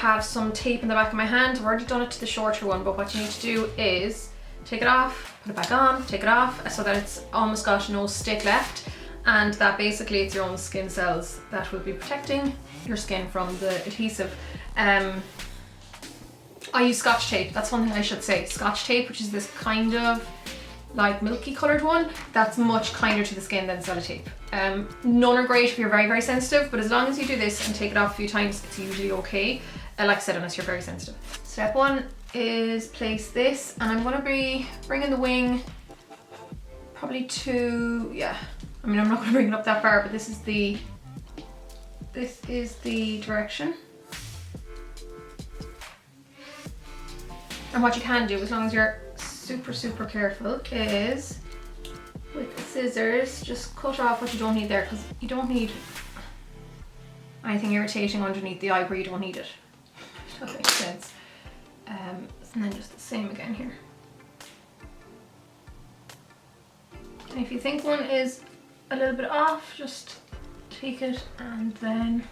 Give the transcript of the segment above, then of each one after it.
have some tape in the back of my hand. I've already done it to the shorter one, but what you need to do is take it off, put it back on, take it off, so that it's almost got no stick left, and that basically it's your own skin cells that will be protecting your skin from the adhesive. I use Scotch tape, that's one thing I should say. Scotch tape, which is this kind of like milky coloured one, that's much kinder to the skin than sellotape. None are great if you're very, very sensitive, but as long as you do this and take it off a few times, it's usually okay. Like I said, unless you're very sensitive. Step one is place this, and I'm gonna be bringing the wing probably to, yeah, I mean, I'm not gonna bring it up that far, but this is the direction. And what you can do, as long as you're super, super careful, is with the scissors, just cut off what you don't need there, because you don't need anything irritating underneath the eye where you don't need it. If that makes sense. And then just the same again here. And if you think one is a little bit off, just take it and then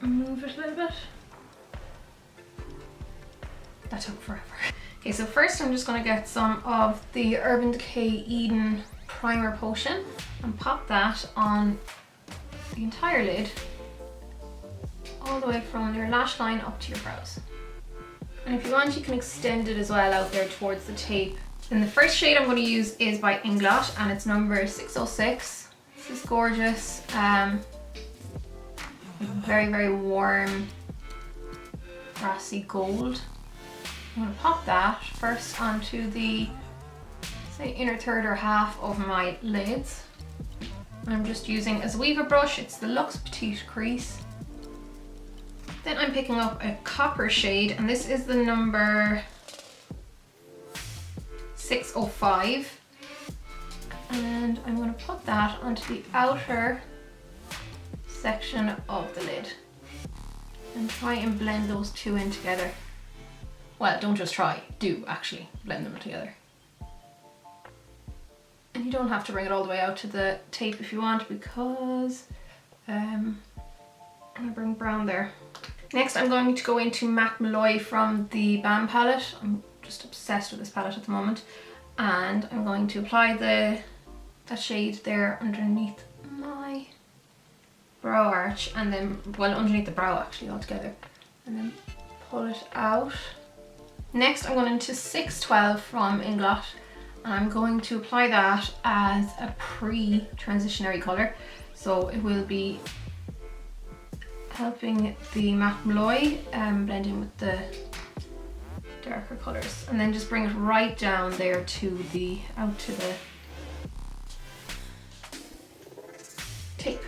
move it a little bit. That took forever. Okay, so first I'm just going to get some of the Urban Decay Eden Primer Potion and pop that on the entire lid, all the way from your lash line up to your brows. And if you want, you can extend it as well out there towards the tape. And the first shade I'm going to use is by INGLOT, and it's number 606. This is gorgeous. Very, very warm, brassy gold. I'm going to pop that first onto the, say, inner third or half of my lids. I'm just using a Zoeva brush, it's the Luxe Petite Crease. Then I'm picking up a copper shade, and this is the number 605. And I'm going to put that onto the outer section of the lid and try and blend those two in together. Well, don't just try, do actually blend them together. And you don't have to bring it all the way out to the tape if you want, because I'm gonna bring brown there. Next I'm going to go into Matte Malloy from the BALM palette. I'm just obsessed with this palette at the moment. And I'm going to apply that shade there underneath my brow arch, and then, well, underneath the brow actually altogether, and then pull it out. Next I'm going into 612 from INGLOT, and I'm going to apply that as a pre-transitionary colour, so it will be helping the Matte Malloy blend in with the darker colours, and then just bring it right down there to the, out to the tape.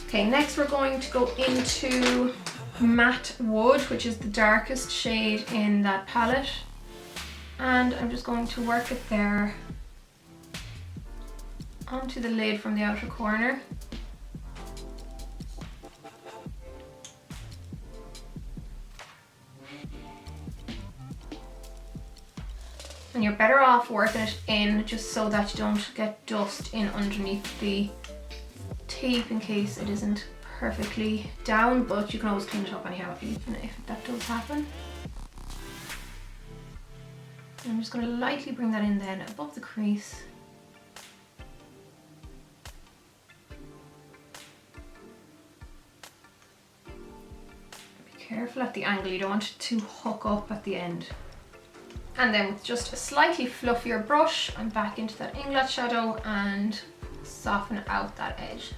Okay, next we're going to go into Matte Wood, which is the darkest shade in that palette, and I'm just going to work it there onto the lid from the outer corner. And you're better off working it in just so that you don't get dust in underneath the tape in case it isn't perfectly down, but you can always clean it up anyhow even if that does happen. And I'm just going to lightly bring that in then above the crease. Be careful at the angle, you don't want it to hook up at the end. And then with just a slightly fluffier brush, I'm back into that INGLOT shadow and soften out that edge.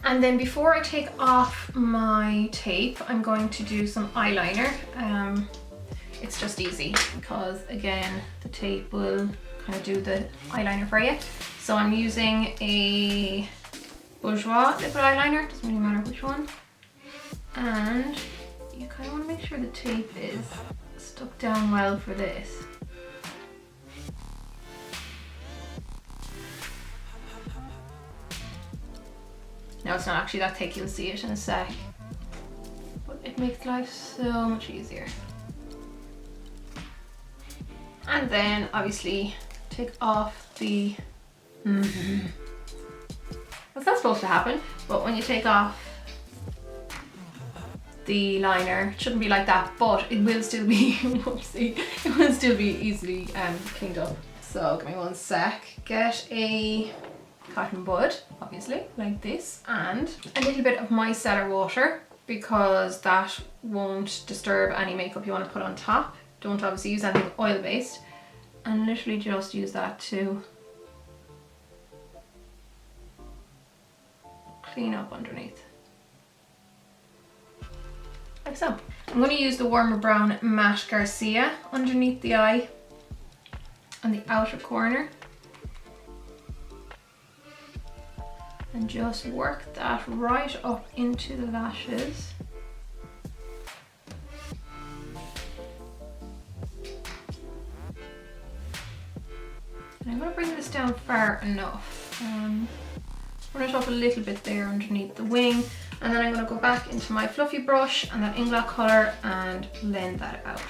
And then before I take off my tape, I'm going to do some eyeliner. It's just easy because, again, the tape will kind of do the eyeliner for you. So I'm using a Bourjois liquid eyeliner, doesn't really matter which one. And you kind of want to make sure the tape is stuck down well for this. Now it's not actually that thick, you'll see it in a sec, but it makes life so much easier. And then obviously take off the It's not supposed to happen, but when you take off the liner, it shouldn't be like that, but it will still be, whoopsie, it will still be easily cleaned up. So give me one sec. Get a cotton bud, obviously, like this, and a little bit of micellar water, because that won't disturb any makeup you want to put on top. Don't obviously use anything oil-based, and literally just use that to clean up underneath. Like so. I'm going to use the warmer brown matte Garcia underneath the eye and the outer corner, and just work that right up into the lashes. And I'm going to bring this down far enough. Run it up a little bit there underneath the wing, and then I'm going to go back into my fluffy brush and that INGLOT colour and blend that out.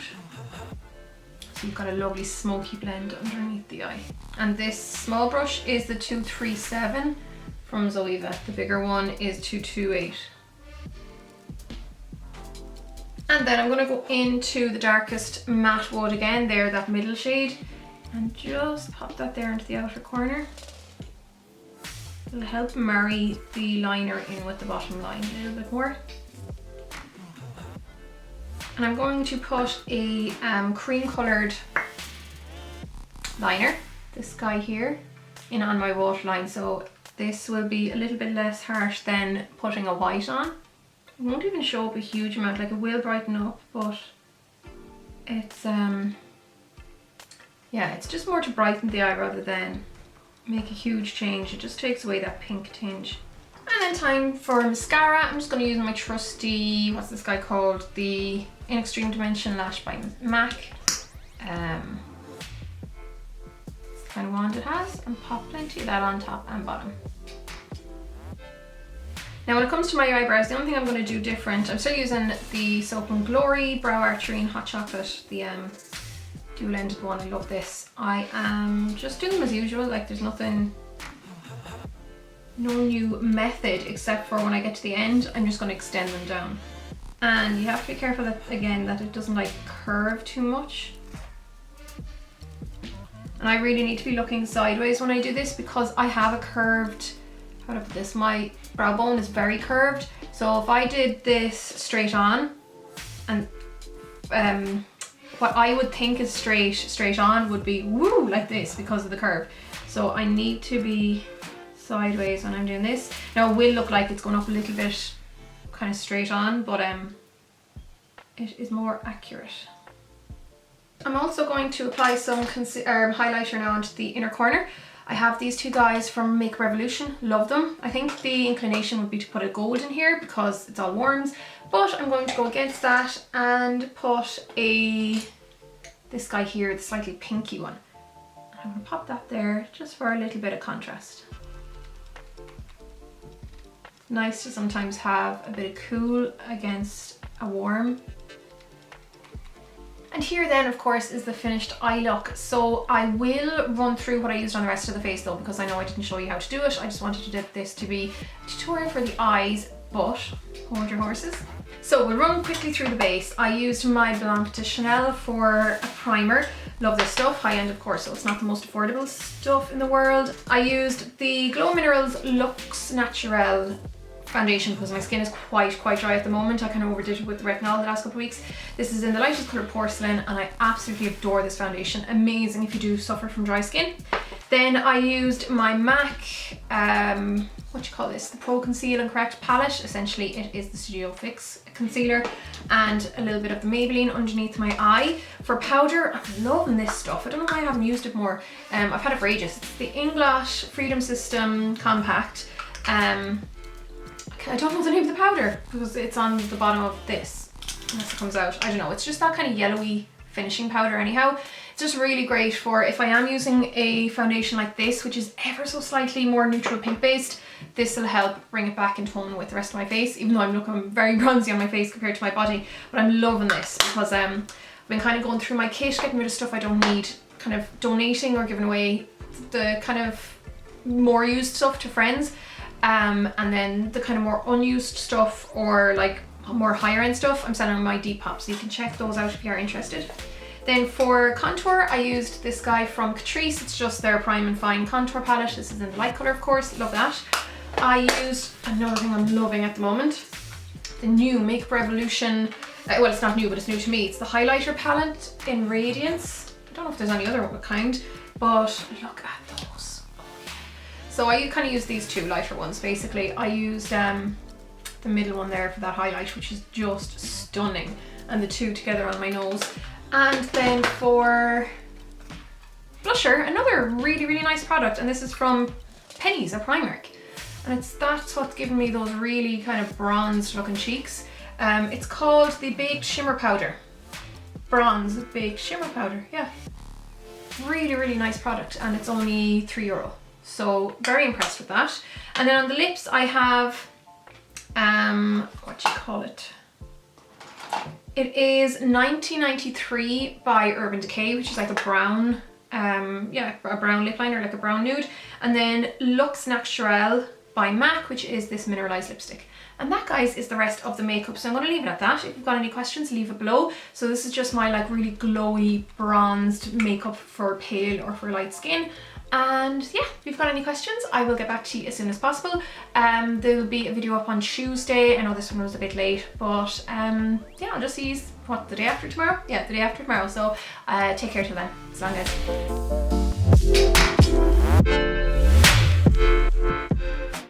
So you've got a lovely smoky blend underneath the eye. And this small brush is the 237 from Zoeva. The bigger one is 228. And then I'm going to go into the darkest matte wood again, there, that middle shade, and just pop that there into the outer corner. It'll help marry the liner in with the bottom line a little bit more. And I'm going to put a cream coloured liner, this guy here, in on my waterline. So this will be a little bit less harsh than putting a white on. It won't even show up a huge amount, like it will brighten up, but it's yeah, it's just more to brighten the eye rather than make a huge change. It just takes away that pink tinge. And then time for mascara. I'm just going to use my trusty, what's this guy called? The In Extreme Dimension Lash by MAC. It's the kind of wand it has, and pop plenty of that on top and bottom. Now when it comes to my eyebrows, the only thing I'm going to do different, I'm still using the Soap and Glory Brow Archery in Hot Chocolate, the dual-ended one. I love this. I am just doing them as usual, like there's nothing, no new method, except for when I get to the end, I'm just going to extend them down. And you have to be careful that, again, that it doesn't like curve too much. And I really need to be looking sideways when I do this, because I have a curved, how do I put this, my brow bone is very curved. So if I did this straight on, and what I would think is straight on would be woo, like this, because of the curve. So I need to be sideways when I'm doing this. Now it will look like it's going up a little bit kind of straight on, but it is more accurate. I'm also going to apply some highlighter now onto the inner corner. I have these two guys from Makeup Revolution, love them. I think the inclination would be to put a gold in here because it's all warms, but I'm going to go against that and put this guy here, the slightly pinky one. I'm going to pop that there just for a little bit of contrast. It's nice to sometimes have a bit of cool against a warm. And here then, of course, is the finished eye look. So I will run through what I used on the rest of the face though, because I know I didn't show you how to do it. I just wanted to do this to be a tutorial for the eyes, but hold your horses. So we'll run quickly through the base. I used my Blanc de Chanel for a primer. Love this stuff, high end of course, so it's not the most affordable stuff in the world. I used the Glow Minerals Luxe Naturel foundation because my skin is quite dry at the moment. I kind of overdid it with the retinol the last couple of weeks. This is in the lightest colour Porcelain, and I absolutely adore this foundation. Amazing if you do suffer from dry skin. Then I used my MAC, what do you call this? The Pro Conceal and Correct palette. Essentially it is the Studio Fix concealer, and a little bit of the Maybelline underneath my eye. For powder, I'm loving this stuff. I don't know why I haven't used it more. I've had it for ages. It's the INGLOT Freedom System Compact. I don't know the name of the powder because it's on the bottom of this, unless it comes out. I don't know, it's just that kind of yellowy finishing powder anyhow. It's just really great for if I am using a foundation like this, which is ever so slightly more neutral pink based. This will help bring it back in tone with the rest of my face, even though I'm looking very bronzy on my face compared to my body. But I'm loving this because I've been kind of going through my kit, getting rid of stuff I don't need, kind of donating or giving away the kind of more used stuff to friends. And then the kind of more unused stuff or like more higher end stuff, I'm selling on my Depop, so you can check those out if you are interested. Then for contour, I used this guy from Catrice. It's just their Prime and Fine contour palette. This is in the light color, of course, love that. I used another thing I'm loving at the moment, the new Makeup Revolution, well, it's not new, but it's new to me. It's the highlighter palette in Radiance. I don't know if there's any other kind, but look at those. Oh, yeah. So I kind of use these two lighter ones, basically. I used the middle one there for that highlight, which is just stunning, and the two together on my nose. And then for blusher, another really, really nice product, and this is from Pennies or Primark. And that's what's given me those really kind of bronzed looking cheeks. It's called the Baked Shimmer Powder. Bronze Baked Shimmer Powder, yeah. Really, really nice product, and it's only €3. So very impressed with that. And then on the lips I have, what do you call it? It is 1993 by Urban Decay, which is like a brown, yeah, a brown lip liner, like a brown nude. And then Luxe Naturel by MAC, which is this mineralized lipstick. And that, guys, is the rest of the makeup. So I'm going to leave it at that. If you've got any questions, leave it below. So this is just my like really glowy bronzed makeup for pale or for light skin. And yeah, if you've got any questions, I will get back to you as soon as possible. There will be a video up on Tuesday. I know this one was a bit late, but yeah, I'll just see you, what, the day after tomorrow? Yeah, the day after tomorrow. So take care till then. So long, guys.